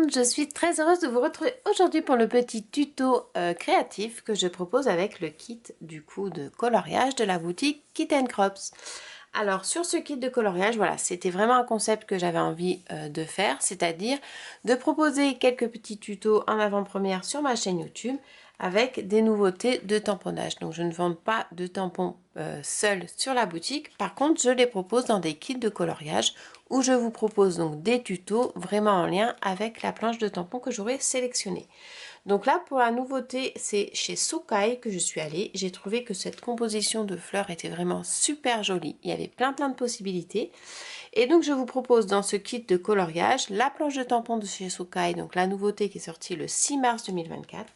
monde, je suis très heureuse de vous retrouver aujourd'hui pour le petit tuto créatif que je propose avec le kit du coup de coloriage de la boutique Kit & Crops. Alors sur ce kit de coloriage, voilà, c'était vraiment un concept que j'avais envie de faire, c'est-à-dire de proposer quelques petits tutos en avant-première sur ma chaîne YouTube avec des nouveautés de tamponnage. Donc je ne vends pas de tampons seuls sur la boutique, par contre je les propose dans des kits de coloriage où je vous propose donc des tutos vraiment en lien avec la planche de tampons que j'aurais sélectionnée. Donc là pour la nouveauté, c'est chez Sookai que je suis allée. J'ai trouvé que cette composition de fleurs était vraiment super jolie. Il y avait plein de possibilités. Et donc je vous propose dans ce kit de coloriage la planche de tampons de chez Sookai, donc la nouveauté qui est sortie le 6 mars 2024.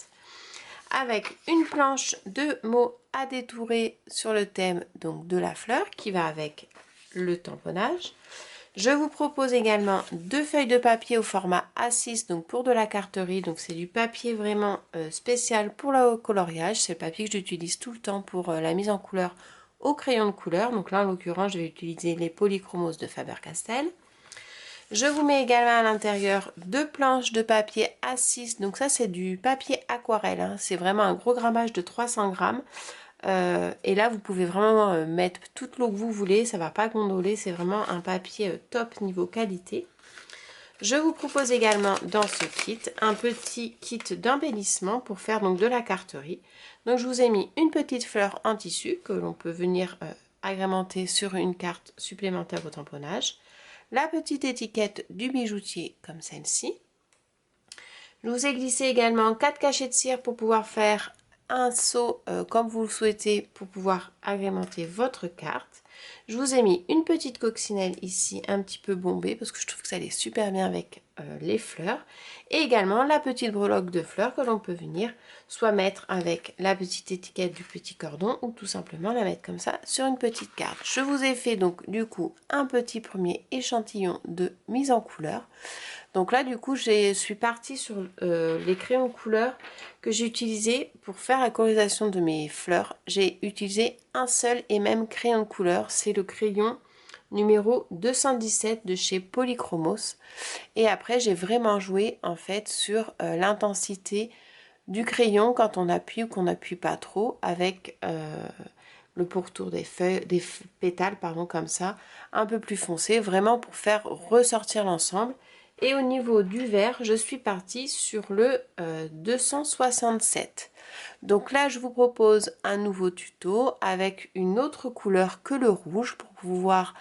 Avec une planche de mots à détourer sur le thème donc de la fleur qui va avec le tamponnage. Je vous propose également deux feuilles de papier au format A6, donc pour de la carterie. Donc c'est du papier vraiment spécial pour le coloriage. C'est le papier que j'utilise tout le temps pour la mise en couleur au crayon de couleur. Donc là en l'occurrence je vais utiliser les polychromos de Faber-Castell. Je vous mets également à l'intérieur deux planches de papier A6. Donc ça c'est du papier aquarelle, hein. C'est vraiment un gros grammage de 300 grammes. Et là vous pouvez vraiment mettre toute l'eau que vous voulez, ça va pas gondoler, c'est vraiment un papier top niveau qualité. Je vous propose également dans ce kit un petit kit d'embellissement pour faire donc de la carterie. Donc je vous ai mis une petite fleur en tissu que l'on peut venir agrémenter sur une carte supplémentaire au tamponnage. La petite étiquette du bijoutier comme celle-ci. Je vous ai glissé également 4 cachets de cire pour pouvoir faire un seau comme vous le souhaitez pour pouvoir agrémenter votre carte. Je vous ai mis une petite coccinelle ici un petit peu bombée parce que je trouve que ça allait super bien avec les fleurs. Et également la petite breloque de fleurs que l'on peut venir soit mettre avec la petite étiquette du petit cordon ou tout simplement la mettre comme ça sur une petite carte. Je vous ai fait donc du coup un petit premier échantillon de mise en couleur. Donc là du coup je suis partie sur les crayons couleur que j'ai utilisé pour faire la colorisation de mes fleurs. J'ai utilisé un seul et même crayon de couleur, c'est le crayon numéro 217 de chez Polychromos. Et après j'ai vraiment joué en fait sur l'intensité du crayon quand on appuie ou qu'on n'appuie pas trop avec le pourtour des feuilles, des pétales pardon, comme ça, un peu plus foncé, vraiment pour faire ressortir l'ensemble. Et au niveau du vert, je suis partie sur le 267. Donc là, je vous propose un nouveau tuto avec une autre couleur que le rouge pour pouvoir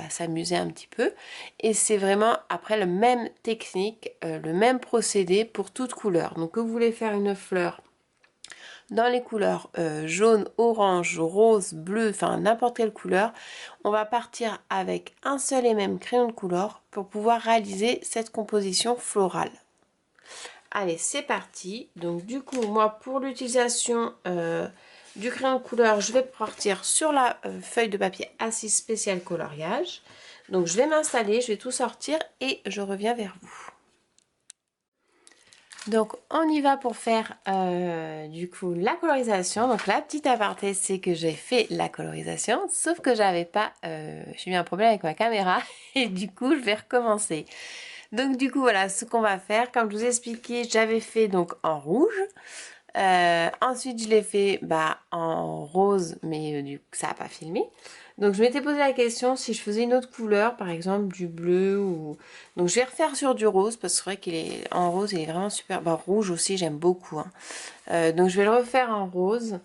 s'amuser un petit peu. Et c'est vraiment après la même technique, le même procédé pour toute couleur. Donc que vous voulez faire une fleur dans les couleurs jaune, orange, rose, bleu, enfin n'importe quelle couleur, on va partir avec un seul et même crayon de couleur pour pouvoir réaliser cette composition florale. Allez, c'est parti. Donc du coup, moi pour l'utilisation du crayon de couleur, je vais partir sur la feuille de papier A6 spécial coloriage. Donc je vais m'installer, je vais tout sortir et je reviens vers vous. Donc on y va pour faire du coup la colorisation. Donc la petite aparté, c'est que j'ai fait la colorisation, sauf que j'avais pas, j'ai eu un problème avec ma caméra et du coup je vais recommencer. Donc du coup voilà ce qu'on va faire. Comme je vous ai expliqué, j'avais fait donc en rouge. Ensuite je l'ai fait en rose, mais du coup ça n'a pas filmé. Donc je m'étais posé la question si je faisais une autre couleur, par exemple du bleu ou... Donc je vais refaire sur du rose parce que c'est vrai qu'il est en rose, il est vraiment super. Rouge aussi j'aime beaucoup, hein. Donc je vais le refaire en rose.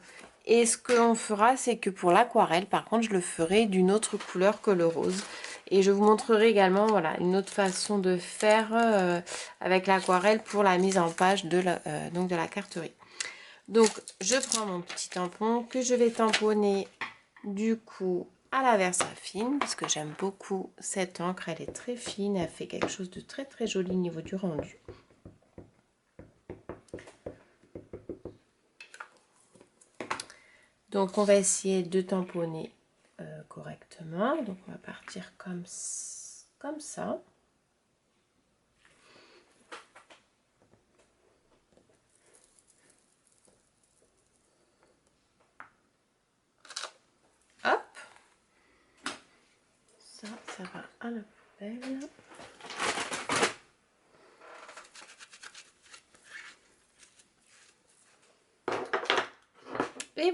Et ce que l'on fera, c'est que pour l'aquarelle, par contre, je le ferai d'une autre couleur que le rose. Et je vous montrerai également voilà, une autre façon de faire avec l'aquarelle pour la mise en page de la carterie. Donc je prends mon petit tampon que je vais tamponner du coup à la Versafine parce que j'aime beaucoup cette encre, elle est très fine, elle fait quelque chose de très très joli au niveau du rendu. Donc on va essayer de tamponner correctement. Donc on va partir comme ça. Hop. Ça va à la poubelle.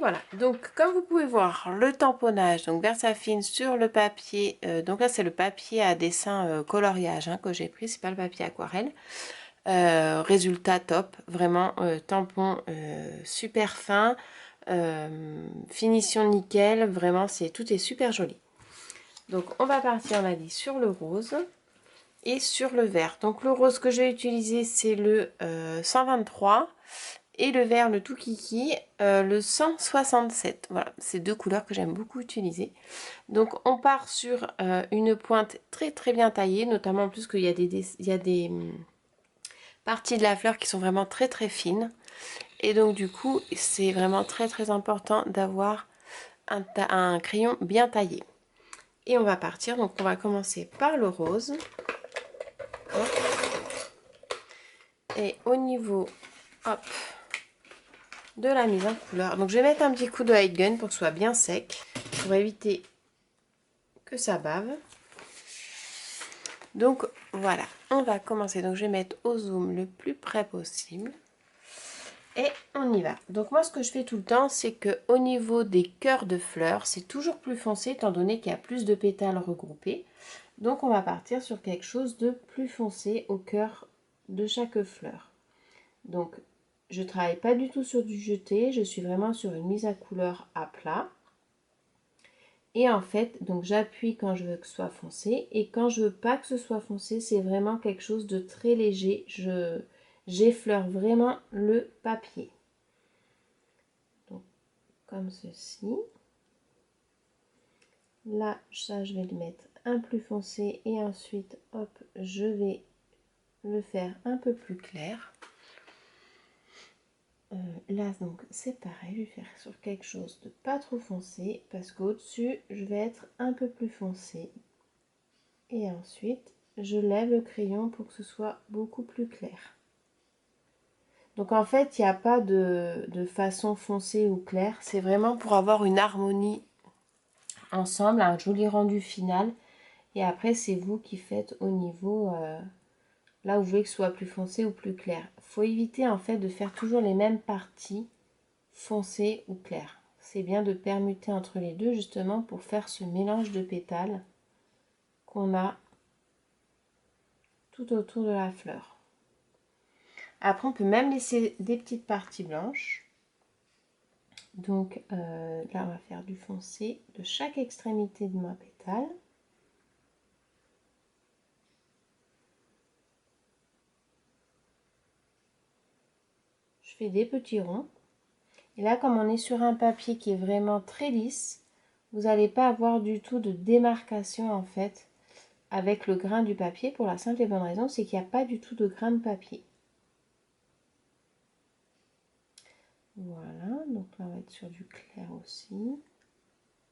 voilà, donc comme vous pouvez voir, le tamponnage, donc Versafine sur le papier, donc là c'est le papier à dessin coloriage hein, que j'ai pris, c'est pas le papier aquarelle. Résultat top, vraiment tampon super fin, finition nickel, vraiment tout est super joli. Donc on va partir, on a dit, sur le rose et sur le vert. Donc le rose que je vais utiliser c'est le 123 et le vert, le tout kiki, le 167. Voilà, c'est deux couleurs que j'aime beaucoup utiliser. Donc on part sur une pointe très très bien taillée, notamment en plus qu'il y a des parties de la fleur qui sont vraiment très très fines. Et donc du coup, c'est vraiment très très important d'avoir un crayon bien taillé. Et on va partir, donc on va commencer par le rose. Hop. Et au niveau, hop, de la mise en couleur, donc je vais mettre un petit coup de high gun pour que ce soit bien sec, pour éviter que ça bave. Donc voilà, on va commencer. Donc je vais mettre au zoom le plus près possible. Et on y va. Donc moi ce que je fais tout le temps, c'est que au niveau des cœurs de fleurs, c'est toujours plus foncé étant donné qu'il y a plus de pétales regroupés. Donc on va partir sur quelque chose de plus foncé au cœur de chaque fleur. Donc je ne travaille pas du tout sur du jeté, je suis vraiment sur une mise à couleur à plat. Et en fait, donc j'appuie quand je veux que ce soit foncé, et quand je veux pas que ce soit foncé, c'est vraiment quelque chose de très léger. J'effleure vraiment le papier. Donc comme ceci. Là, ça je vais le mettre un plus foncé et ensuite, hop, je vais le faire un peu plus clair. Là donc c'est pareil, je vais faire sur quelque chose de pas trop foncé parce qu'au-dessus je vais être un peu plus foncé. Et ensuite, je lève le crayon pour que ce soit beaucoup plus clair. Donc en fait, il n'y a pas de façon foncée ou claire. C'est vraiment pour avoir une harmonie ensemble, un joli rendu final. Et après, c'est vous qui faites au niveau, là où vous voulez que ce soit plus foncé ou plus clair. Il faut éviter en fait de faire toujours les mêmes parties, foncées ou claires. C'est bien de permuter entre les deux justement pour faire ce mélange de pétales qu'on a tout autour de la fleur. Après, on peut même laisser des petites parties blanches. Donc là, on va faire du foncé de chaque extrémité de ma pétale. Je fais des petits ronds. Et là, comme on est sur un papier qui est vraiment très lisse, vous n'allez pas avoir du tout de démarcation en fait avec le grain du papier pour la simple et bonne raison, c'est qu'il n'y a pas du tout de grain de papier. Voilà, donc là on va être sur du clair aussi.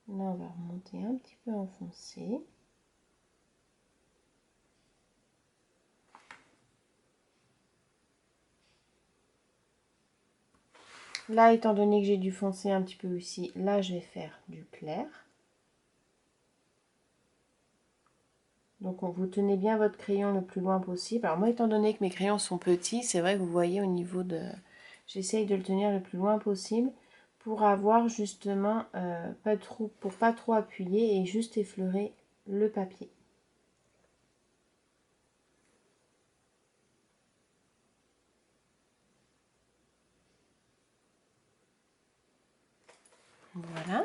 Là on va remonter un petit peu en foncé. Là, étant donné que j'ai du foncé un petit peu ici, là je vais faire du clair. Donc vous tenez bien votre crayon le plus loin possible. Alors moi, étant donné que mes crayons sont petits, c'est vrai que vous voyez au niveau de... J'essaye de le tenir le plus loin possible pour avoir justement pour pas trop appuyer et juste effleurer le papier. Voilà.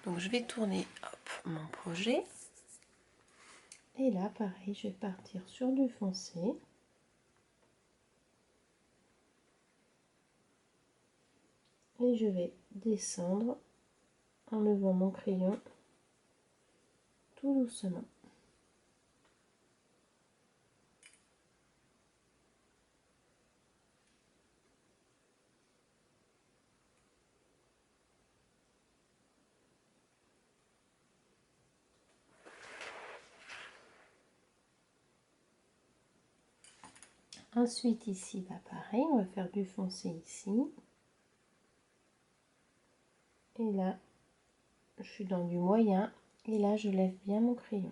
Donc je vais tourner hop, mon projet. Et là, pareil, je vais partir sur du foncé. Et je vais descendre en levant mon crayon tout doucement. Ensuite ici, bah pareil, on va faire du foncé ici. Et là, je suis dans du moyen. Et là, je lève bien mon crayon.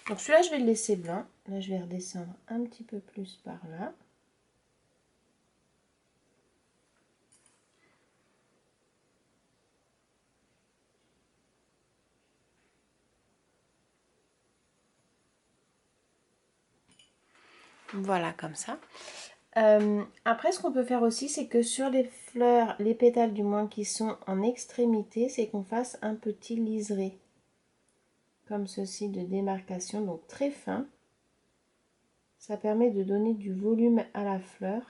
Donc celui-là, je vais le laisser blanc. Là, je vais redescendre un petit peu plus par là. Voilà, comme ça. Après, ce qu'on peut faire aussi, c'est que sur les fleurs, les pétales du moins qui sont en extrémité, c'est qu'on fasse un petit liseré. Comme ceci de démarcation, donc très fin. Ça permet de donner du volume à la fleur.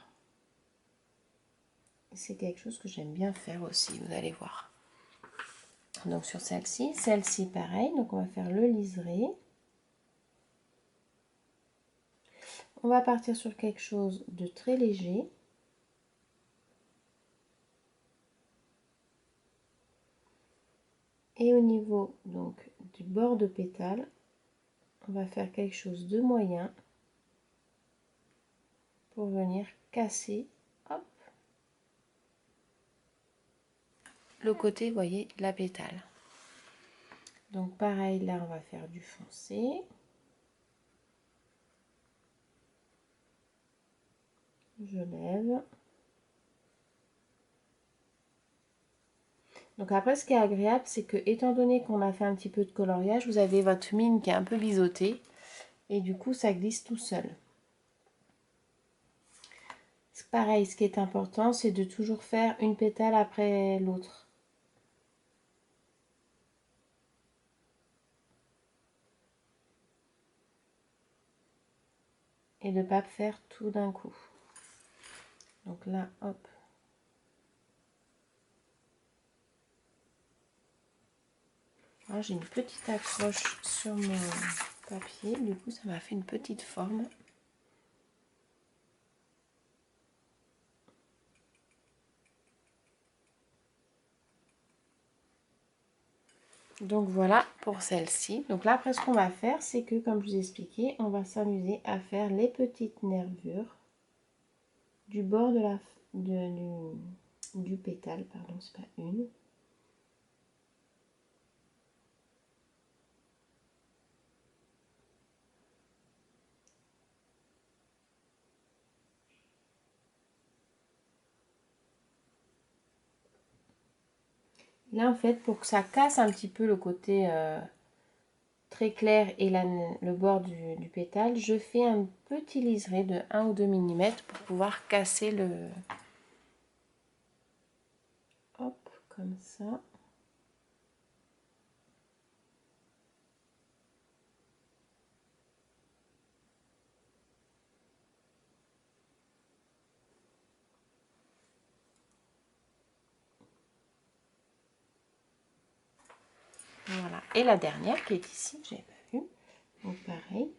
C'est quelque chose que j'aime bien faire aussi, vous allez voir. Donc sur celle-ci pareil, donc on va faire le liseré. On va partir sur quelque chose de très léger. Et au niveau donc du bord de pétale, on va faire quelque chose de moyen pour venir casser, hop, le côté, vous voyez, de la pétale. Donc pareil, là on va faire du foncé. Je lève. Donc après, ce qui est agréable, c'est que étant donné qu'on a fait un petit peu de coloriage, vous avez votre mine qui est un peu biseautée et du coup ça glisse tout seul. Pareil, ce qui est important, c'est de toujours faire une pétale après l'autre. Et de ne pas faire tout d'un coup. Donc là, hop. J'ai une petite accroche sur mon papier, du coup ça m'a fait une petite forme. Donc voilà pour celle-ci. Donc là après ce qu'on va faire, c'est que comme je vous ai expliqué, on va s'amuser à faire les petites nervures du bord de la du pétale, pardon, c'est pas une. Là en fait pour que ça casse un petit peu le côté très clair et le bord du pétale, je fais un petit liseré de 1 ou 2 mm pour pouvoir casser le... Hop, comme ça. Voilà. Et la dernière qui est ici, que j'avais pas vu. Donc pareil.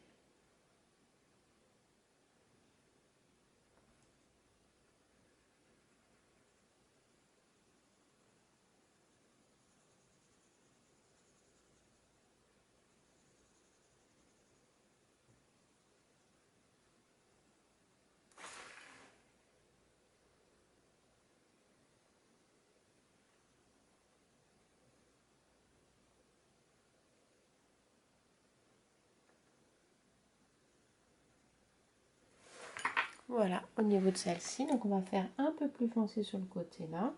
Voilà, au niveau de celle-ci. Donc on va faire un peu plus foncé sur le côté là.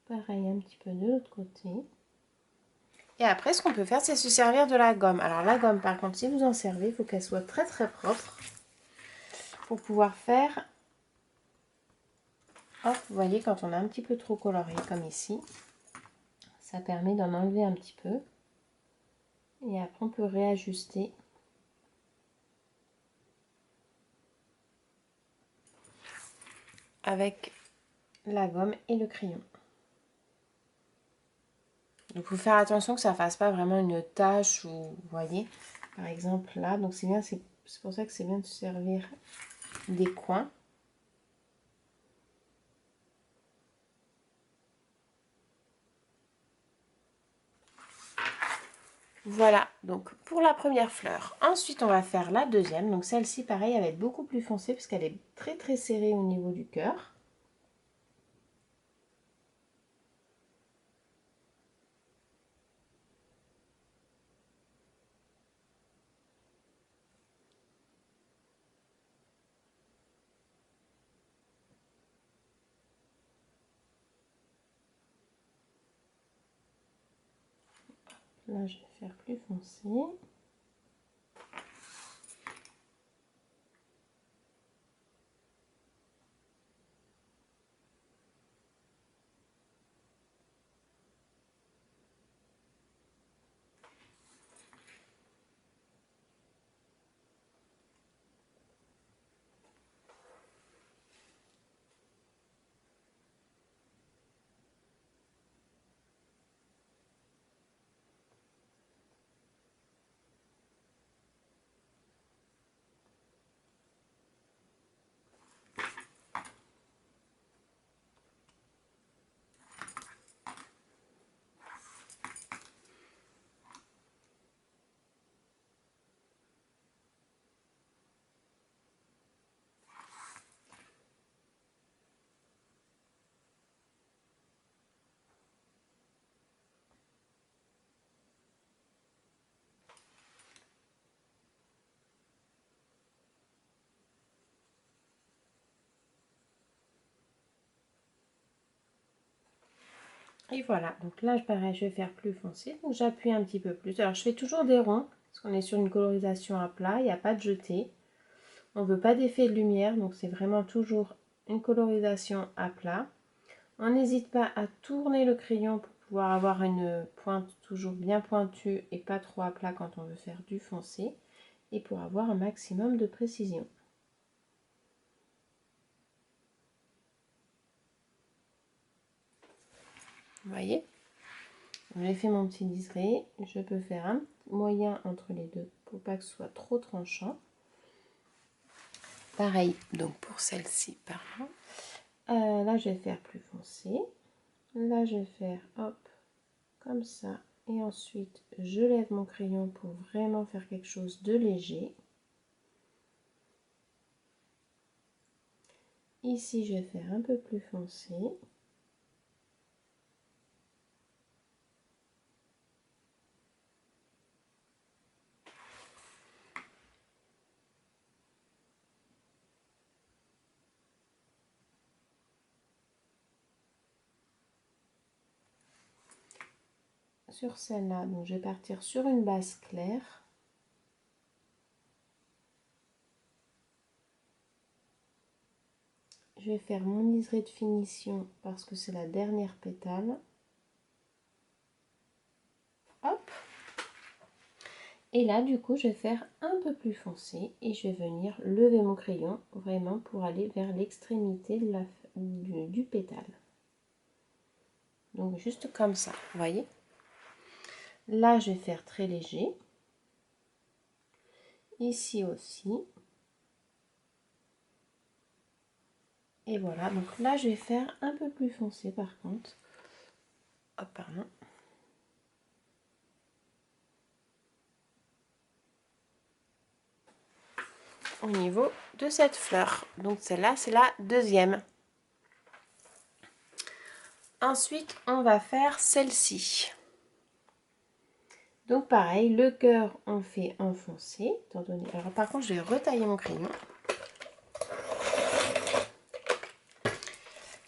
Pareil, un petit peu de l'autre côté. Et après, ce qu'on peut faire, c'est se servir de la gomme. Alors la gomme, par contre, si vous en servez, il faut qu'elle soit très très propre pour pouvoir faire... Hop, vous voyez, quand on a un petit peu trop colorié, comme ici, ça permet d'en enlever un petit peu. Et après, on peut réajuster avec la gomme et le crayon. Donc, il faut faire attention que ça ne fasse pas vraiment une tache, ou vous voyez, par exemple là. Donc, c'est bien, c'est pour ça que c'est bien de se servir des coins. Voilà, donc pour la première fleur. Ensuite, on va faire la deuxième. Donc celle-ci, pareil, elle va être beaucoup plus foncée puisqu'elle est très très serrée au niveau du cœur. Là, je vais faire plus foncé. Et voilà, donc là pareil, je vais faire plus foncé, donc j'appuie un petit peu plus. Alors je fais toujours des ronds, parce qu'on est sur une colorisation à plat, il n'y a pas de jeté. On ne veut pas d'effet de lumière, donc c'est vraiment toujours une colorisation à plat. On n'hésite pas à tourner le crayon pour pouvoir avoir une pointe toujours bien pointue et pas trop à plat quand on veut faire du foncé, et pour avoir un maximum de précision. Vous voyez? J'ai fait mon petit liseré, je peux faire un moyen entre les deux pour pas que ce soit trop tranchant. Pareil donc pour celle-ci, pardon. Là je vais faire plus foncé. Là je vais faire hop comme ça et ensuite je lève mon crayon pour vraiment faire quelque chose de léger. Ici je vais faire un peu plus foncé. Sur celle-là, donc je vais partir sur une base claire. Je vais faire mon liseré de finition parce que c'est la dernière pétale. Hop. Et là, du coup, je vais faire un peu plus foncé et je vais venir lever mon crayon vraiment pour aller vers l'extrémité du pétale. Donc juste comme ça, vous voyez. Là, je vais faire très léger. Ici aussi. Et voilà, donc là, je vais faire un peu plus foncé par contre. Hop, pardon. Au niveau de cette fleur. Donc celle-là, c'est la deuxième. Ensuite, on va faire celle-ci. Donc pareil, le cœur, on fait en foncé. Alors par contre, je vais retailler mon crayon.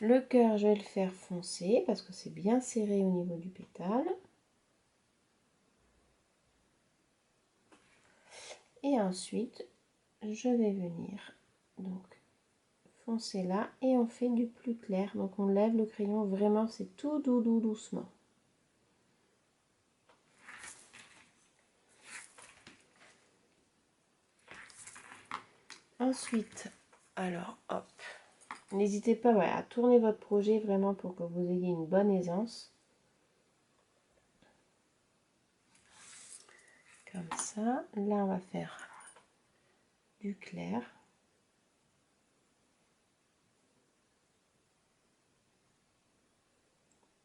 Le cœur, je vais le faire foncé parce que c'est bien serré au niveau du pétale. Et ensuite, je vais venir donc foncer là et on fait du plus clair. Donc on lève le crayon, vraiment c'est tout doucement. Ensuite, alors hop, n'hésitez pas à tourner votre projet vraiment pour que vous ayez une bonne aisance. Comme ça, là on va faire du clair.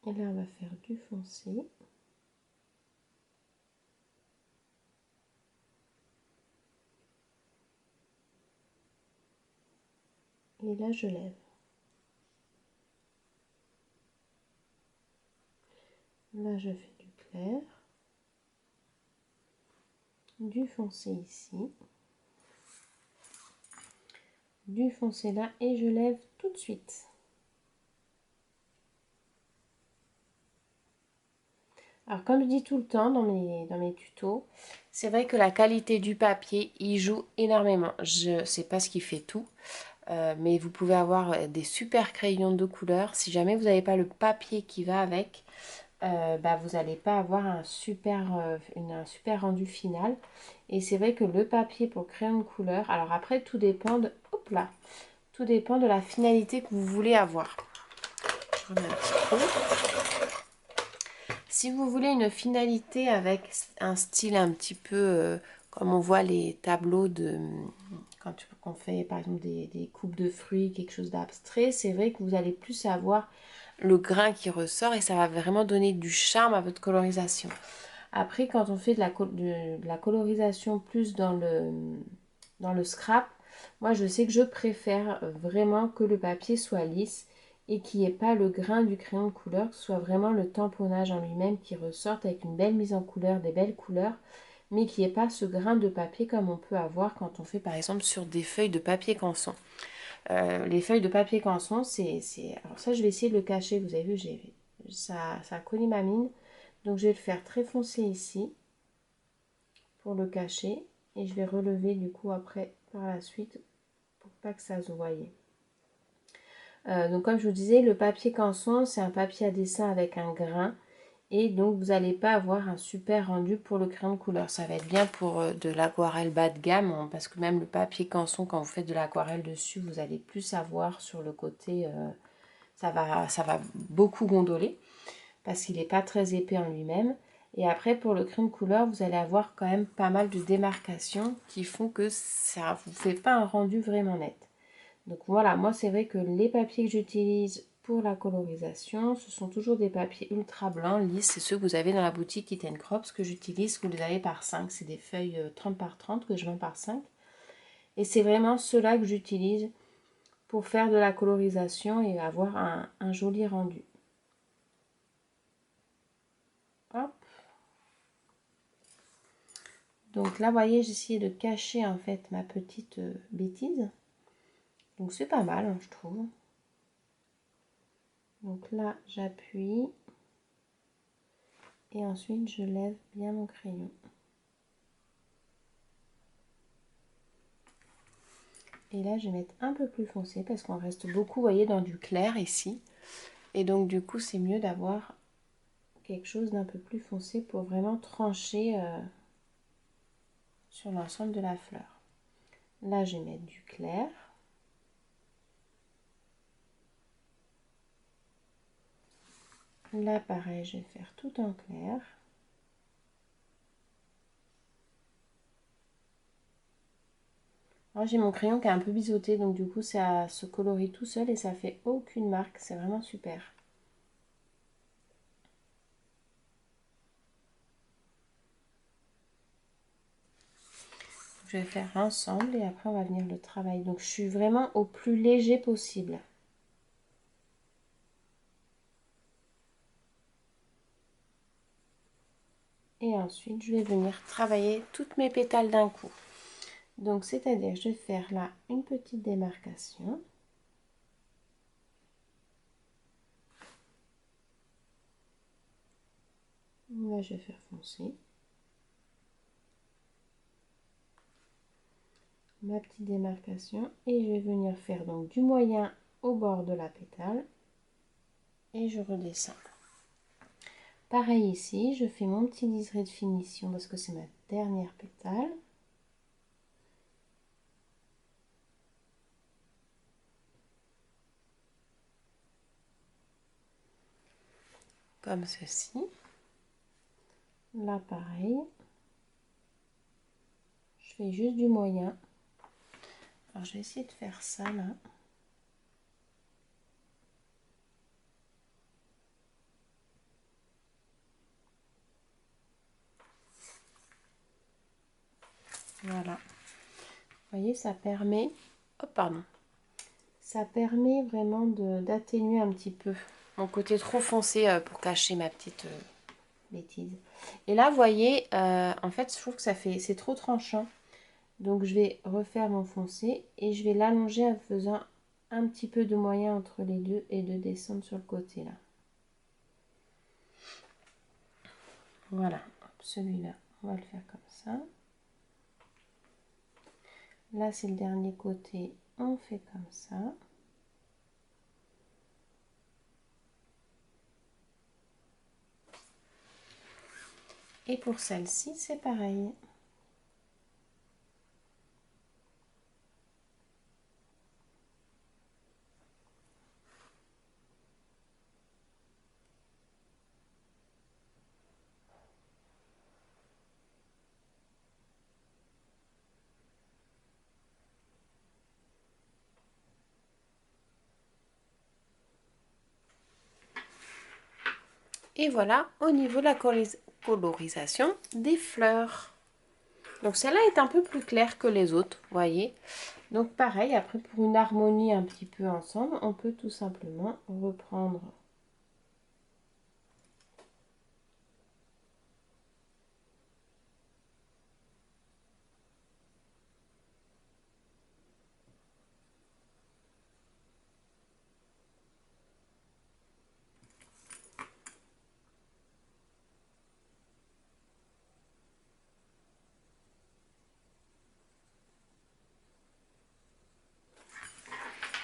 Et là on va faire du foncé. Et là je lève. Là je fais du clair. Du foncé ici. Du foncé là et je lève tout de suite. Alors comme je dis tout le temps dans mes tutos, c'est vrai que la qualité du papier y joue énormément. Je sais pas ce qui fait tout, mais vous pouvez avoir des super crayons de couleur. Si jamais vous n'avez pas le papier qui va avec, bah, vous n'allez pas avoir un super rendu final. Et c'est vrai que le papier pour crayon de couleur, alors après tout dépend de, hop là, tout dépend de la finalité que vous voulez avoir. Je remets un petit peu. Si vous voulez une finalité avec un style un petit peu comme on voit les tableaux de quand on fait par exemple des coupes de fruits, quelque chose d'abstrait, c'est vrai que vous allez plus avoir le grain qui ressort et ça va vraiment donner du charme à votre colorisation. Après, quand on fait de la colorisation plus dans le scrap, moi je sais que je préfère vraiment que le papier soit lisse et qu'il n'y ait pas le grain du crayon de couleur, que ce soit vraiment le tamponnage en lui-même qui ressorte avec une belle mise en couleur, des belles couleurs, mais qu'il n'y ait pas ce grain de papier comme on peut avoir quand on fait par exemple sur des feuilles de papier canson. Les feuilles de papier canson, alors ça je vais essayer de le cacher, vous avez vu, ça a collé ma mine, donc je vais le faire très foncé ici pour le cacher et je vais relever du coup après par la suite pour pas que ça se voie. Donc comme je vous disais, le papier canson c'est un papier à dessin avec un grain et donc vous n'allez pas avoir un super rendu pour le crayon de couleur. Ça va être bien pour de l'aquarelle bas de gamme hein, parce que même le papier canson quand vous faites de l'aquarelle dessus vous allez plus avoir sur le côté, ça va beaucoup gondoler parce qu'il n'est pas très épais en lui-même. Et après, pour le crayon de couleur, vous allez avoir quand même pas mal de démarcations qui font que ça ne vous fait pas un rendu vraiment net. Donc voilà, moi c'est vrai que les papiers que j'utilise pour la colorisation, ce sont toujours des papiers ultra blancs, lisses. C'est ceux que vous avez dans la boutique Kit & Crops que j'utilise, vous les avez par 5. C'est des feuilles 30 par 30 que je vends par 5. Et c'est vraiment ceux-là que j'utilise pour faire de la colorisation et avoir un joli rendu. Hop. Donc là, vous voyez, j'ai essayé de cacher en fait ma petite bêtise. Donc c'est pas mal, hein, je trouve. Donc là, j'appuie. Et ensuite, je lève bien mon crayon. Et là, je vais mettre un peu plus foncé parce qu'on reste beaucoup, vous voyez, dans du clair ici. Et donc, du coup, c'est mieux d'avoir quelque chose d'un peu plus foncé pour vraiment trancher sur l'ensemble de la fleur. Là, je vais mettre du clair. Là, pareil, je vais faire tout en clair. Moi, j'ai mon crayon qui est un peu biseauté, donc du coup, ça se colorie tout seul et ça fait aucune marque. C'est vraiment super. Je vais faire ensemble et après, on va venir le travailler. Donc, je suis vraiment au plus léger possible. Et ensuite, je vais venir travailler toutes mes pétales d'un coup. Donc, c'est-à-dire, je vais faire là une petite démarcation. Là, je vais faire foncer. Ma petite démarcation. Et je vais venir faire donc du moyen au bord de la pétale. Et je redescends. Pareil ici, je fais mon petit liseré de finition parce que c'est ma dernière pétale. Comme ceci. Là, pareil. Je fais juste du moyen. Alors, je vais essayer de faire ça là. Voilà. Vous voyez, ça permet... Oh, pardon. Ça permet vraiment d'atténuer un petit peu mon côté trop foncé pour cacher ma petite bêtise. Et là, vous voyez, en fait, je trouve que c'est trop tranchant. Donc, je vais refaire mon foncé et je vais l'allonger en faisant un petit peu de moyen entre les deux et de descendre sur le côté là. Voilà, celui-là, on va le faire comme ça. Là, c'est le dernier côté, on fait comme ça. Et pour celle-ci, c'est pareil. Et voilà, au niveau de la colorisation des fleurs. Donc celle-là est un peu plus claire que les autres, voyez. Donc pareil, après pour une harmonie un petit peu ensemble, on peut tout simplement reprendre.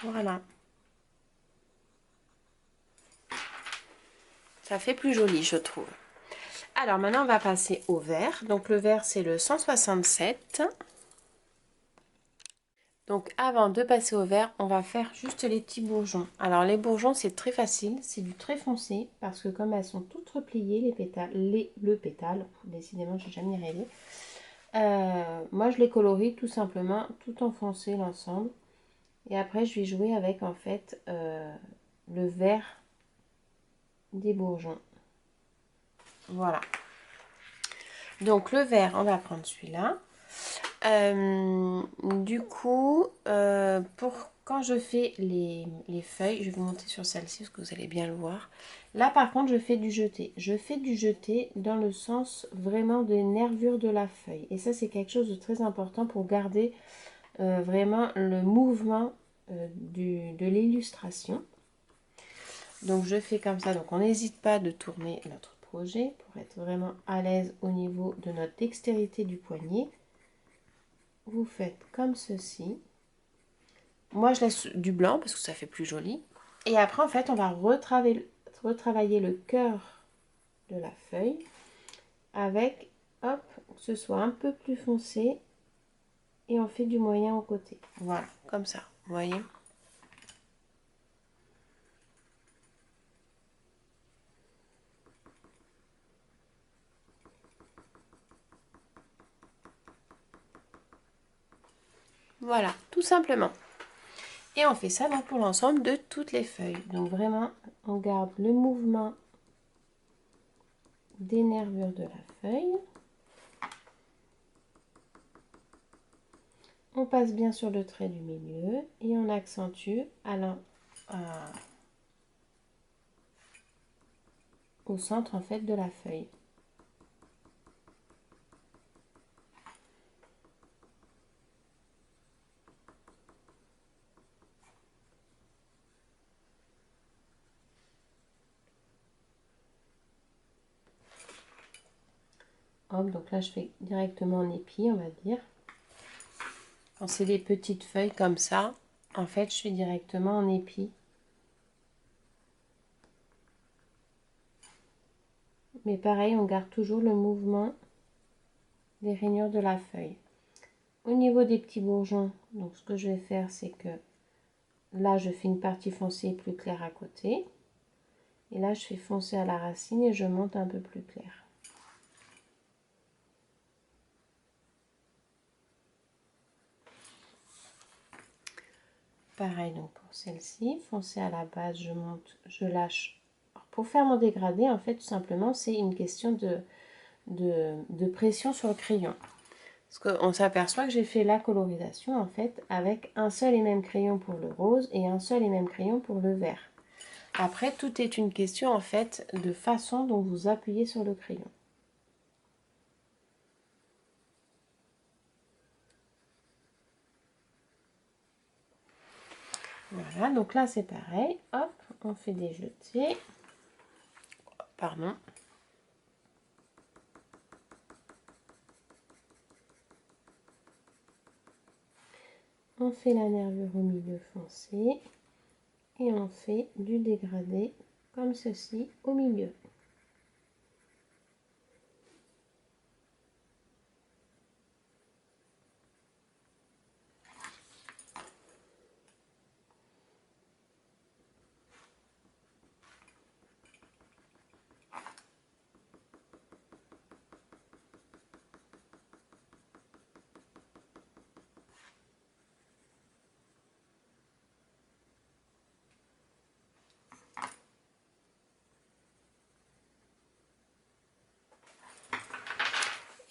Voilà. Ça fait plus joli, je trouve. Alors maintenant, on va passer au vert. Donc le vert, c'est le 167. Donc avant de passer au vert, on va faire juste les petits bourgeons. Alors les bourgeons, c'est très facile, c'est du très foncé parce que comme elles sont toutes repliées, les pétales, le pétale, décidément, j'ai jamais y arrivé. Moi, je les colorie tout simplement, tout en foncé l'ensemble. Et après, je vais jouer avec en fait le vert des bourgeons. Voilà. Donc le vert, on va prendre celui-là. Du coup, pour quand je fais les feuilles, je vais vous monter sur celle-ci parce que vous allez bien le voir. Là, par contre, je fais du jeté. Je fais du jeté dans le sens vraiment des nervures de la feuille. Et ça, c'est quelque chose de très important pour garder vraiment le mouvement de l'illustration. Donc, je fais comme ça. Donc, on n'hésite pas de tourner notre projet pour être vraiment à l'aise au niveau de notre dextérité du poignet. Vous faites comme ceci. Moi, je laisse du blanc parce que ça fait plus joli. Et après, en fait, on va retravailler le cœur de la feuille avec, hop, que ce soit un peu plus foncé. Et on fait du moyen au côté. Voilà, comme ça, vous voyez. Voilà, tout simplement. Et on fait ça donc pour l'ensemble de toutes les feuilles. Donc vraiment, on garde le mouvement des nervures de la feuille. On passe bien sur le trait du milieu et on accentue au centre en fait de la feuille. Hop, donc là je fais directement en épi, on va dire. Quand c'est des petites feuilles comme ça, en fait je fais directement en épi. Mais pareil, on garde toujours le mouvement des rainures de la feuille. Au niveau des petits bourgeons, donc ce que je vais faire, c'est que là, je fais une partie foncée plus claire à côté. Et là, je fais foncé à la racine et je monte un peu plus clair. Pareil donc pour celle-ci, foncé à la base, je monte, je lâche. Alors, pour faire mon dégradé, en fait, tout simplement, c'est une question de pression sur le crayon. Parce qu'on s'aperçoit que j'ai fait la colorisation, en fait, avec un seul et même crayon pour le rose et un seul et même crayon pour le vert. Après, tout est une question, en fait, de façon dont vous appuyez sur le crayon. Voilà, donc là c'est pareil, hop, on fait des jetés, pardon. on fait la nervure au milieu foncé et on fait du dégradé comme ceci au milieu.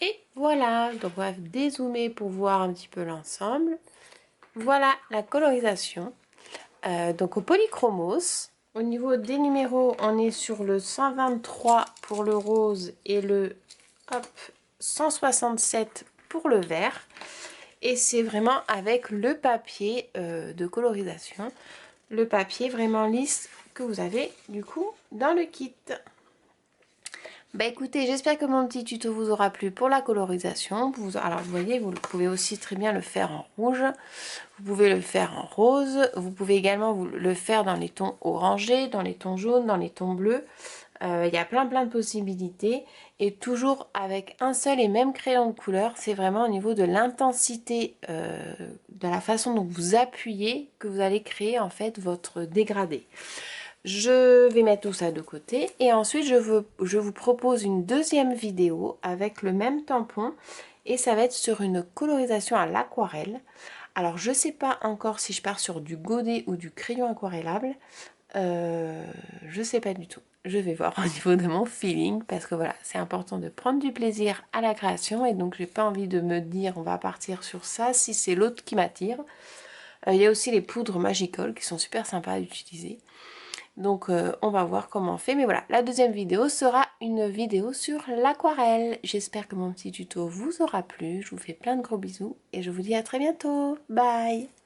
Et voilà, donc on va dézoomer pour voir un petit peu l'ensemble. Voilà la colorisation. Donc au polychromos, au niveau des numéros, on est sur le 123 pour le rose et le 167 pour le vert. Et c'est vraiment avec le papier de colorisation, le papier vraiment lisse que vous avez du coup dans le kit. Bah écoutez, j'espère que mon petit tuto vous aura plu pour la colorisation. Alors vous voyez, vous pouvez aussi très bien le faire en rouge, vous pouvez le faire en rose, vous pouvez également le faire dans les tons orangés, dans les tons jaunes, dans les tons bleus. Il y a plein de possibilités et toujours avec un seul et même crayon de couleur. C'est vraiment au niveau de l'intensité, de la façon dont vous appuyez que vous allez créer en fait votre dégradé. Je vais mettre tout ça de côté et ensuite je vous propose une deuxième vidéo avec le même tampon et ça va être sur une colorisation à l'aquarelle. Alors je sais pas encore si je pars sur du godet ou du crayon aquarellable, je sais pas du tout. Je vais voir au niveau de mon feeling parce que voilà, c'est important de prendre du plaisir à la création et donc j'ai pas envie de me dire on va partir sur ça si c'est l'autre qui m'attire. Il y a aussi les poudres Magical qui sont super sympas à utiliser. Donc on va voir comment on fait. Mais voilà, la deuxième vidéo sera une vidéo sur l'aquarelle. J'espère que mon petit tuto vous aura plu. Je vous fais plein de gros bisous et je vous dis à très bientôt. Bye!